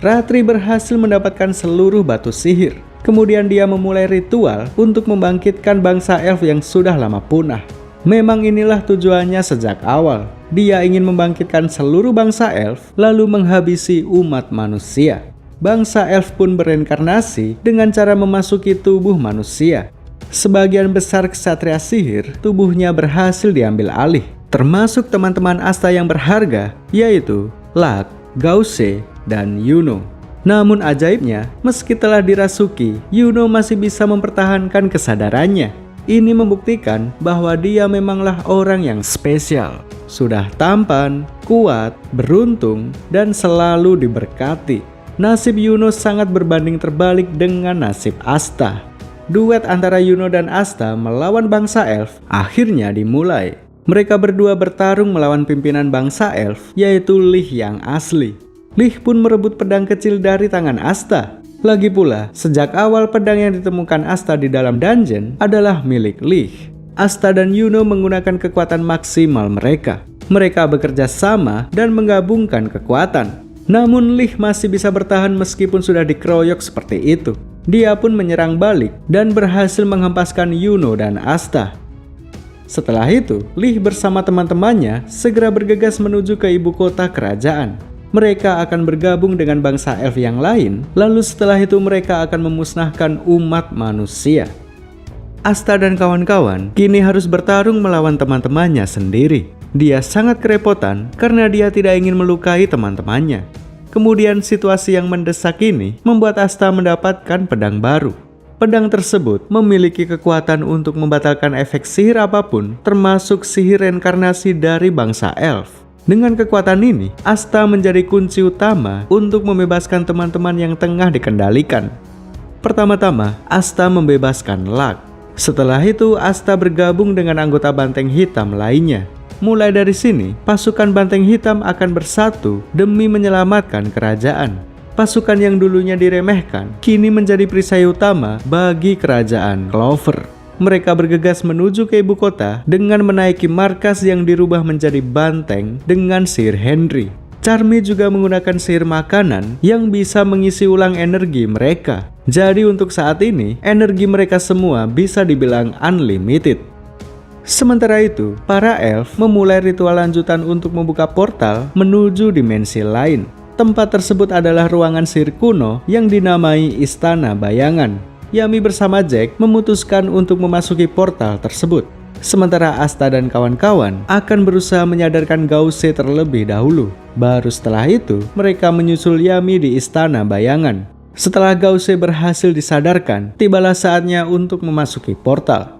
Ratri berhasil mendapatkan seluruh batu sihir. Kemudian dia memulai ritual untuk membangkitkan bangsa elf yang sudah lama punah. Memang inilah tujuannya sejak awal. Dia ingin membangkitkan seluruh bangsa elf lalu menghabisi umat manusia. Bangsa elf pun bereinkarnasi dengan cara memasuki tubuh manusia. Sebagian besar ksatria sihir tubuhnya berhasil diambil alih, termasuk teman-teman Asta yang berharga, yaitu Luck, Gauze, dan Yuno. Namun ajaibnya, meski telah dirasuki, Yuno masih bisa mempertahankan kesadarannya. Ini membuktikan bahwa dia memanglah orang yang spesial. Sudah tampan, kuat, beruntung, dan selalu diberkati. Nasib Yuno sangat berbanding terbalik dengan nasib Asta. Duet antara Yuno dan Asta melawan bangsa elf akhirnya dimulai. Mereka berdua bertarung melawan pimpinan bangsa elf, yaitu Leigh yang asli. Leigh pun merebut pedang kecil dari tangan Asta. Lagi pula, sejak awal pedang yang ditemukan Asta di dalam dungeon adalah milik Leigh. Asta dan Yuno menggunakan kekuatan maksimal mereka. Mereka bekerja sama dan menggabungkan kekuatan. Namun Leigh masih bisa bertahan meskipun sudah dikeroyok seperti itu. Dia pun menyerang balik dan berhasil menghempaskan Yuno dan Asta. Setelah itu, Leigh bersama teman-temannya segera bergegas menuju ke ibu kota kerajaan. Mereka akan bergabung dengan bangsa elf yang lain, lalu setelah itu mereka akan memusnahkan umat manusia. Asta dan kawan-kawan kini harus bertarung melawan teman-temannya sendiri. Dia sangat kerepotan karena dia tidak ingin melukai teman-temannya. Kemudian situasi yang mendesak ini membuat Asta mendapatkan pedang baru. Pedang tersebut memiliki kekuatan untuk membatalkan efek sihir apapun, termasuk sihir reinkarnasi dari bangsa elf. Dengan kekuatan ini, Asta menjadi kunci utama untuk membebaskan teman-teman yang tengah dikendalikan. Pertama-tama, Asta membebaskan Luck. Setelah itu, Asta bergabung dengan anggota Banteng Hitam lainnya. Mulai dari sini, pasukan Banteng Hitam akan bersatu demi menyelamatkan kerajaan. Pasukan yang dulunya diremehkan, kini menjadi perisai utama bagi kerajaan Clover. Mereka bergegas menuju ke ibu kota dengan menaiki markas yang dirubah menjadi banteng dengan sihir Henry. Charmy juga menggunakan sihir makanan yang bisa mengisi ulang energi mereka. Jadi untuk saat ini, energi mereka semua bisa dibilang unlimited. Sementara itu, para elf memulai ritual lanjutan untuk membuka portal menuju dimensi lain. Tempat tersebut adalah ruangan sihir kuno yang dinamai Istana Bayangan. Yami bersama Jack memutuskan untuk memasuki portal tersebut. Sementara Asta dan kawan-kawan akan berusaha menyadarkan Gause terlebih dahulu. Baru setelah itu, mereka menyusul Yami di Istana Bayangan. Setelah Gause berhasil disadarkan, tibalah saatnya untuk memasuki portal.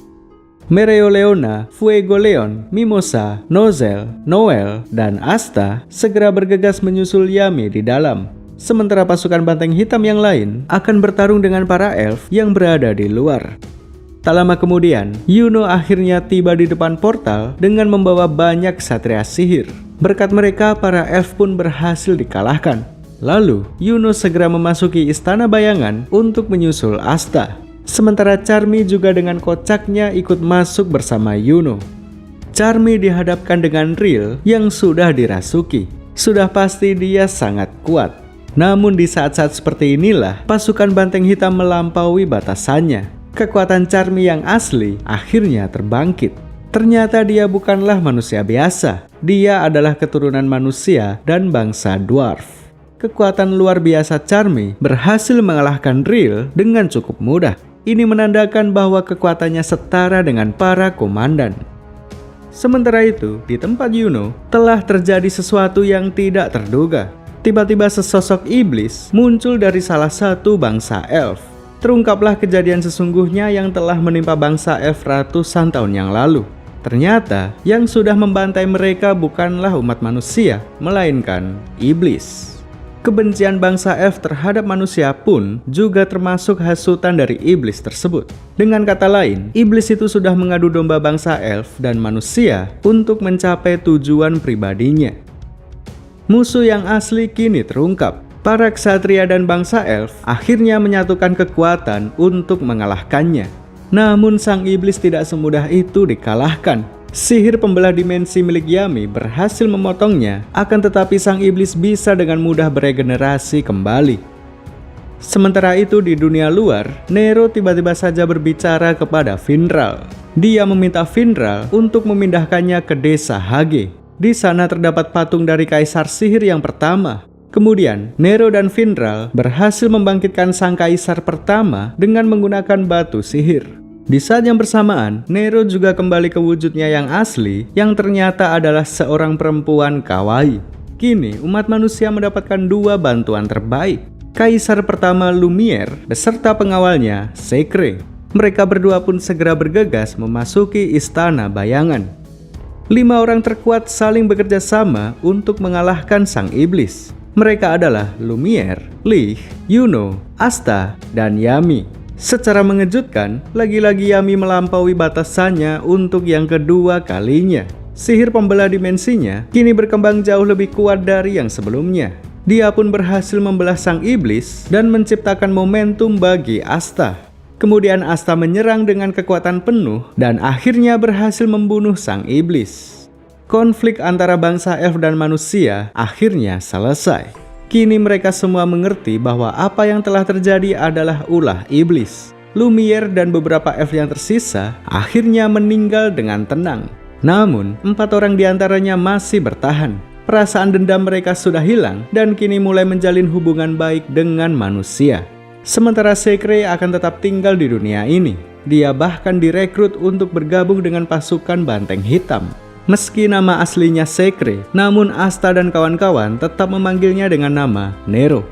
Mereoleona, Fuegoleon, Mimosa, Nozel, Noel, dan Asta segera bergegas menyusul Yami di dalam. Sementara pasukan Banteng Hitam yang lain akan bertarung dengan para elf yang berada di luar. Tak lama kemudian, Yuno akhirnya tiba di depan portal dengan membawa banyak ksatria sihir. Berkat mereka, para elf pun berhasil dikalahkan. Lalu, Yuno segera memasuki Istana Bayangan untuk menyusul Asta. Sementara Charmy juga dengan kocaknya ikut masuk bersama Yuno. Charmy dihadapkan dengan Ril yang sudah dirasuki. Sudah pasti dia sangat kuat. Namun di saat-saat seperti inilah pasukan Banteng Hitam melampaui batasannya. Kekuatan Charmy yang asli akhirnya terbangkit. Ternyata dia bukanlah manusia biasa. Dia adalah keturunan manusia dan bangsa dwarf. Kekuatan luar biasa Charmy berhasil mengalahkan Ril dengan cukup mudah. Ini menandakan bahwa kekuatannya setara dengan para komandan. Sementara itu, di tempat Yuno, telah terjadi sesuatu yang tidak terduga. Tiba-tiba sesosok iblis muncul dari salah satu bangsa elf. Terungkaplah kejadian sesungguhnya yang telah menimpa bangsa elf ratusan tahun yang lalu. Ternyata, yang sudah membantai mereka bukanlah umat manusia, melainkan iblis. Kebencian bangsa elf terhadap manusia pun juga termasuk hasutan dari iblis tersebut. Dengan kata lain, iblis itu sudah mengadu domba bangsa elf dan manusia untuk mencapai tujuan pribadinya. Musuh yang asli kini terungkap. Para ksatria dan bangsa elf akhirnya menyatukan kekuatan untuk mengalahkannya. Namun sang iblis tidak semudah itu dikalahkan. Sihir pembelah dimensi milik Yami berhasil memotongnya, akan tetapi sang iblis bisa dengan mudah beregenerasi kembali. Sementara itu di dunia luar, Nero tiba-tiba saja berbicara kepada Vindral. Dia meminta Vindral untuk memindahkannya ke desa Hage. Di sana terdapat patung dari kaisar sihir yang pertama. Kemudian, Nero dan Vindral berhasil membangkitkan sang kaisar pertama dengan menggunakan batu sihir. Di saat yang bersamaan, Nero juga kembali ke wujudnya yang asli, yang ternyata adalah seorang perempuan kawaii. Kini, umat manusia mendapatkan dua bantuan terbaik. Kaisar pertama Lumiere beserta pengawalnya, Sekre. Mereka berdua pun segera bergegas memasuki Istana Bayangan. 5 orang terkuat saling bekerja sama untuk mengalahkan sang iblis. Mereka adalah Lumiere, Lich, Yuno, Asta, dan Yami. Secara mengejutkan, lagi-lagi Yami melampaui batasannya untuk yang kedua kalinya. Sihir pembelah dimensinya kini berkembang jauh lebih kuat dari yang sebelumnya. Dia pun berhasil membelah sang iblis dan menciptakan momentum bagi Asta. Kemudian Asta menyerang dengan kekuatan penuh dan akhirnya berhasil membunuh sang iblis. Konflik antara bangsa elf dan manusia akhirnya selesai. Kini mereka semua mengerti bahwa apa yang telah terjadi adalah ulah iblis. Lumiere dan beberapa elf yang tersisa akhirnya meninggal dengan tenang. Namun, 4 orang diantaranya masih bertahan. Perasaan dendam mereka sudah hilang dan kini mulai menjalin hubungan baik dengan manusia. Sementara Sekre akan tetap tinggal di dunia ini. Dia bahkan direkrut untuk bergabung dengan pasukan Banteng Hitam. Meski nama aslinya Sekre, namun Asta dan kawan-kawan tetap memanggilnya dengan nama Nero.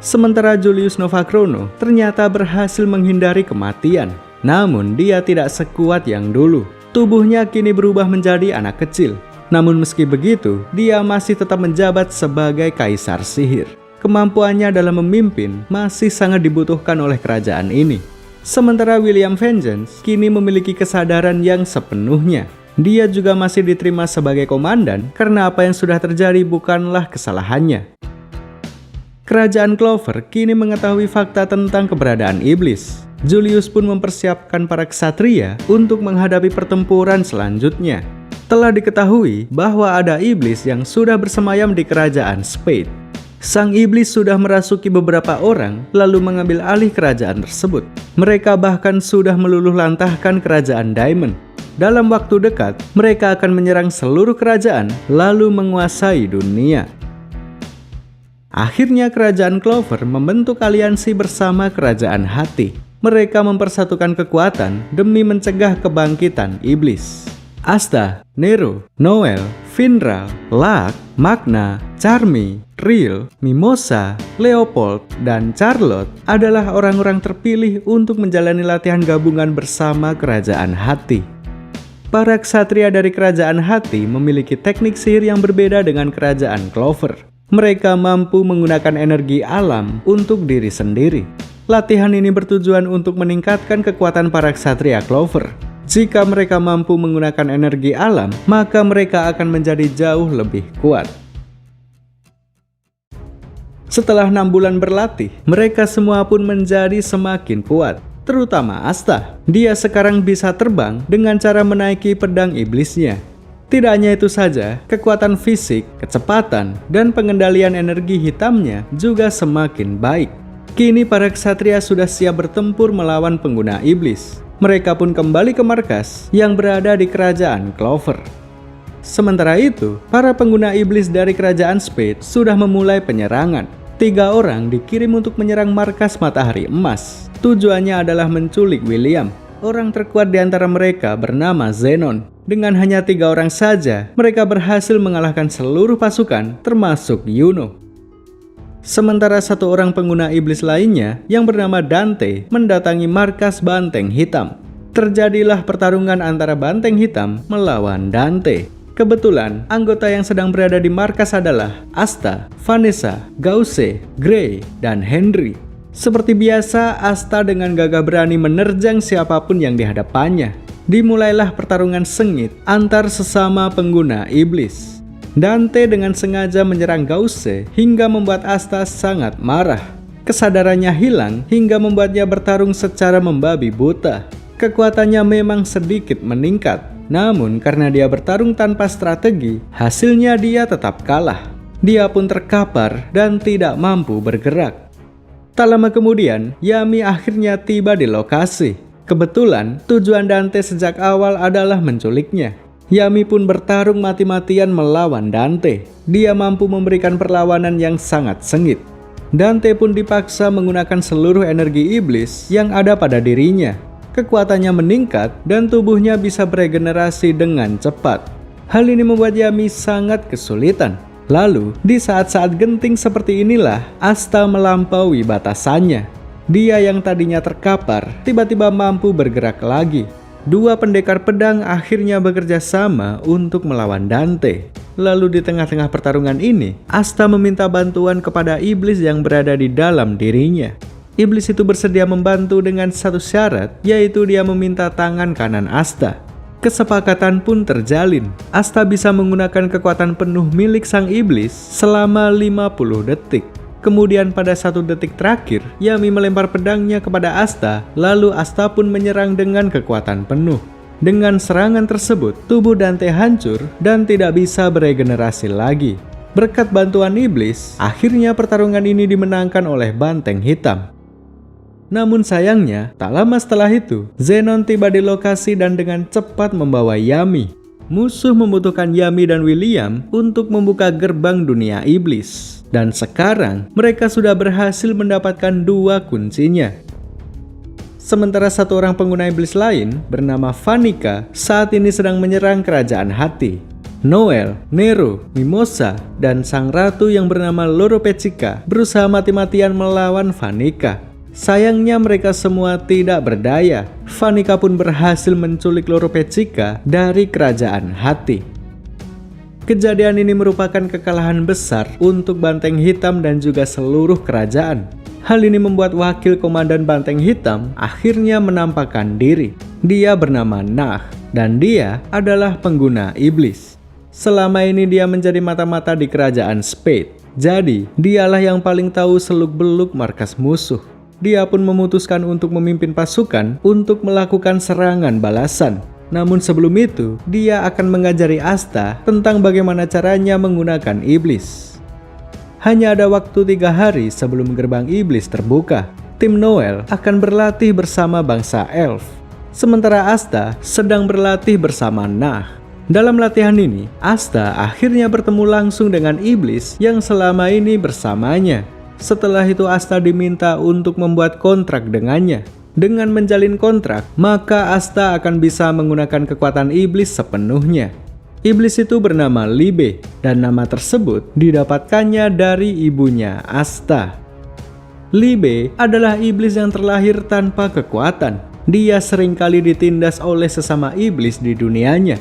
Sementara Julius Novachrono ternyata berhasil menghindari kematian. Namun dia tidak sekuat yang dulu. Tubuhnya kini berubah menjadi anak kecil. Namun meski begitu, dia masih tetap menjabat sebagai kaisar sihir. Kemampuannya dalam memimpin masih sangat dibutuhkan oleh kerajaan ini. Sementara William Vengeance kini memiliki kesadaran yang sepenuhnya. Dia juga masih diterima sebagai komandan karena apa yang sudah terjadi bukanlah kesalahannya. Kerajaan Clover kini mengetahui fakta tentang keberadaan iblis. Julius pun mempersiapkan para ksatria untuk menghadapi pertempuran selanjutnya. Telah diketahui bahwa ada iblis yang sudah bersemayam di kerajaan Spade. Sang iblis sudah merasuki beberapa orang lalu mengambil alih kerajaan tersebut. Mereka bahkan sudah meluluh lantahkan kerajaan Diamond. Dalam waktu dekat, mereka akan menyerang seluruh kerajaan lalu menguasai dunia. Akhirnya kerajaan Clover membentuk aliansi bersama kerajaan Hati. Mereka mempersatukan kekuatan demi mencegah kebangkitan iblis. Asta, Nero, Noel, Finral, Luck, Magna, Charmy, Trill, Mimosa, Leopold, dan Charlotte adalah orang-orang terpilih untuk menjalani latihan gabungan bersama kerajaan Hati. Para ksatria dari kerajaan Hati memiliki teknik sihir yang berbeda dengan kerajaan Clover. Mereka mampu menggunakan energi alam untuk diri sendiri. Latihan ini bertujuan untuk meningkatkan kekuatan para ksatria Clover. Jika mereka mampu menggunakan energi alam, maka mereka akan menjadi jauh lebih kuat. Setelah 6 bulan berlatih, mereka semua pun menjadi semakin kuat. Terutama Asta. Dia sekarang bisa terbang dengan cara menaiki pedang iblisnya. Tidak hanya itu saja, kekuatan fisik, kecepatan, dan pengendalian energi hitamnya juga semakin baik. Kini para ksatria sudah siap bertempur melawan pengguna iblis. Mereka pun kembali ke markas yang berada di kerajaan Clover. Sementara itu, para pengguna iblis dari kerajaan Spade sudah memulai penyerangan. 3 orang dikirim untuk menyerang markas Matahari Emas. Tujuannya adalah menculik William. Orang terkuat di antara mereka bernama Zenon. Dengan hanya 3 orang saja, mereka berhasil mengalahkan seluruh pasukan, termasuk Yuno. Sementara 1 orang pengguna iblis lainnya, yang bernama Dante, mendatangi markas Banteng Hitam. Terjadilah pertarungan antara Banteng Hitam melawan Dante. Kebetulan, anggota yang sedang berada di markas adalah Asta, Vanessa, Gause, Gray, dan Henry. Seperti biasa, Asta dengan gagah berani menerjang siapapun yang dihadapannya. Dimulailah pertarungan sengit antar sesama pengguna iblis. Dante dengan sengaja menyerang Gause hingga membuat Asta sangat marah. Kesadarannya hilang hingga membuatnya bertarung secara membabi buta. Kekuatannya memang sedikit meningkat, namun karena dia bertarung tanpa strategi, hasilnya dia tetap kalah. Dia pun terkapar dan tidak mampu bergerak. Tak lama kemudian, Yami akhirnya tiba di lokasi. Kebetulan, tujuan Dante sejak awal adalah menculiknya. Yami pun bertarung mati-matian melawan Dante. Dia mampu memberikan perlawanan yang sangat sengit. Dante pun dipaksa menggunakan seluruh energi iblis yang ada pada dirinya. Kekuatannya meningkat dan tubuhnya bisa beregenerasi dengan cepat. Hal ini membuat Yami sangat kesulitan. Lalu, di saat-saat genting seperti inilah, Asta melampaui batasannya. Dia yang tadinya terkapar, tiba-tiba mampu bergerak lagi. 2 pendekar pedang akhirnya bekerja sama untuk melawan Dante. Lalu di tengah-tengah pertarungan ini, Asta meminta bantuan kepada iblis yang berada di dalam dirinya. Iblis itu bersedia membantu dengan satu syarat, yaitu dia meminta tangan kanan Asta. Kesepakatan pun terjalin. Asta bisa menggunakan kekuatan penuh milik sang iblis selama 50 detik. Kemudian pada 1 detik terakhir, Yami melempar pedangnya kepada Asta, lalu Asta pun menyerang dengan kekuatan penuh. Dengan serangan tersebut, tubuh Dante hancur dan tidak bisa beregenerasi lagi. Berkat bantuan iblis, akhirnya pertarungan ini dimenangkan oleh Banteng Hitam. Namun sayangnya, tak lama setelah itu, Zenon tiba di lokasi dan dengan cepat membawa Yami. Musuh membutuhkan Yami dan William untuk membuka gerbang dunia iblis. Dan sekarang, mereka sudah berhasil mendapatkan 2 kuncinya. Sementara 1 orang pengguna iblis lain, bernama Vanica, saat ini sedang menyerang kerajaan Hati. Noel, Nero, Mimosa, dan sang ratu yang bernama Loropechika berusaha mati-matian melawan Vanica. Sayangnya mereka semua tidak berdaya. Vanica pun berhasil menculik Loropechika dari kerajaan Hati. Kejadian ini merupakan kekalahan besar untuk Banteng Hitam dan juga seluruh kerajaan. Hal ini membuat wakil komandan Banteng Hitam akhirnya menampakkan diri. Dia bernama Nah, dan dia adalah pengguna iblis. Selama ini dia menjadi mata-mata di kerajaan Spade. Jadi, dialah yang paling tahu seluk-beluk markas musuh. Dia pun memutuskan untuk memimpin pasukan untuk melakukan serangan balasan. Namun sebelum itu, dia akan mengajari Asta tentang bagaimana caranya menggunakan iblis. Hanya ada waktu 3 hari sebelum gerbang iblis terbuka. Tim Noel akan berlatih bersama bangsa Elf. Sementara Asta sedang berlatih bersama Nah. Dalam latihan ini, Asta akhirnya bertemu langsung dengan iblis yang selama ini bersamanya. Setelah itu Asta diminta untuk membuat kontrak dengannya. Dengan menjalin kontrak, maka Asta akan bisa menggunakan kekuatan iblis sepenuhnya. Iblis itu bernama Libe, dan nama tersebut didapatkannya dari ibunya Asta. Libe adalah iblis yang terlahir tanpa kekuatan. Dia seringkali ditindas oleh sesama iblis di dunianya.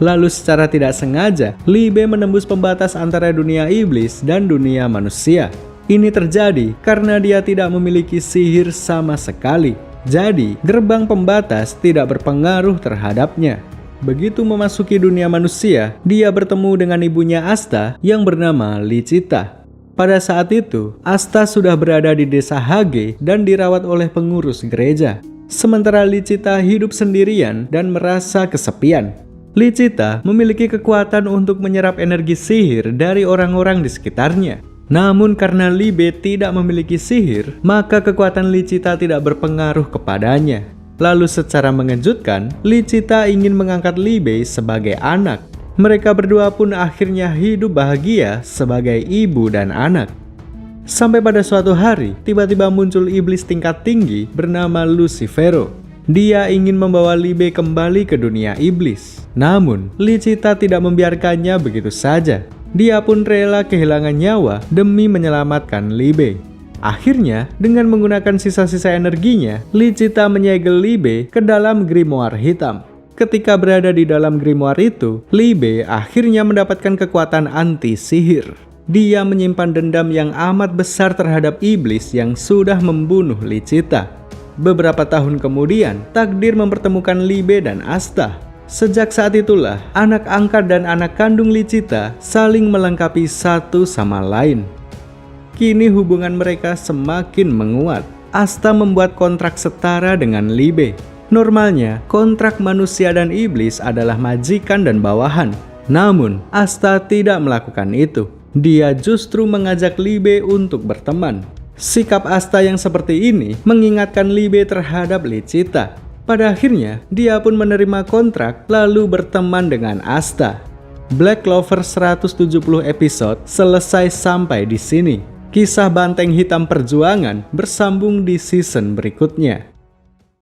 Lalu secara tidak sengaja, Libe menembus pembatas antara dunia iblis dan dunia manusia. Ini terjadi karena dia tidak memiliki sihir sama sekali. Jadi, gerbang pembatas tidak berpengaruh terhadapnya. Begitu memasuki dunia manusia, dia bertemu dengan ibunya Asta yang bernama Licita. Pada saat itu, Asta sudah berada di desa Hage dan dirawat oleh pengurus gereja. Sementara Licita hidup sendirian dan merasa kesepian. Licita memiliki kekuatan untuk menyerap energi sihir dari orang-orang di sekitarnya. Namun karena Libe tidak memiliki sihir, maka kekuatan Licita tidak berpengaruh kepadanya. Lalu secara mengejutkan, Licita ingin mengangkat Libe sebagai anak. Mereka berdua pun akhirnya hidup bahagia sebagai ibu dan anak. Sampai pada suatu hari, tiba-tiba muncul iblis tingkat tinggi bernama Lucifero. Dia ingin membawa Libe kembali ke dunia iblis. Namun, Licita tidak membiarkannya begitu saja. Dia pun rela kehilangan nyawa demi menyelamatkan Libe. Akhirnya, dengan menggunakan sisa-sisa energinya, Licita menyegel Libe ke dalam grimoire hitam. Ketika berada di dalam grimoire itu, Libe akhirnya mendapatkan kekuatan anti-sihir. Dia menyimpan dendam yang amat besar terhadap iblis yang sudah membunuh Licita. Beberapa tahun kemudian, takdir mempertemukan Libe dan Asta. Sejak saat itulah, anak angkat dan anak kandung Licita saling melengkapi satu sama lain. Kini hubungan mereka semakin menguat. Asta membuat kontrak setara dengan Libe. Normalnya, kontrak manusia dan iblis adalah majikan dan bawahan. Namun, Asta tidak melakukan itu. Dia justru mengajak Libe untuk berteman. Sikap Asta yang seperti ini mengingatkan Libe terhadap Licita. Pada akhirnya, dia pun menerima kontrak lalu berteman dengan Asta. Black Clover 170 episode selesai sampai di sini. Kisah Banteng Hitam Perjuangan bersambung di season berikutnya.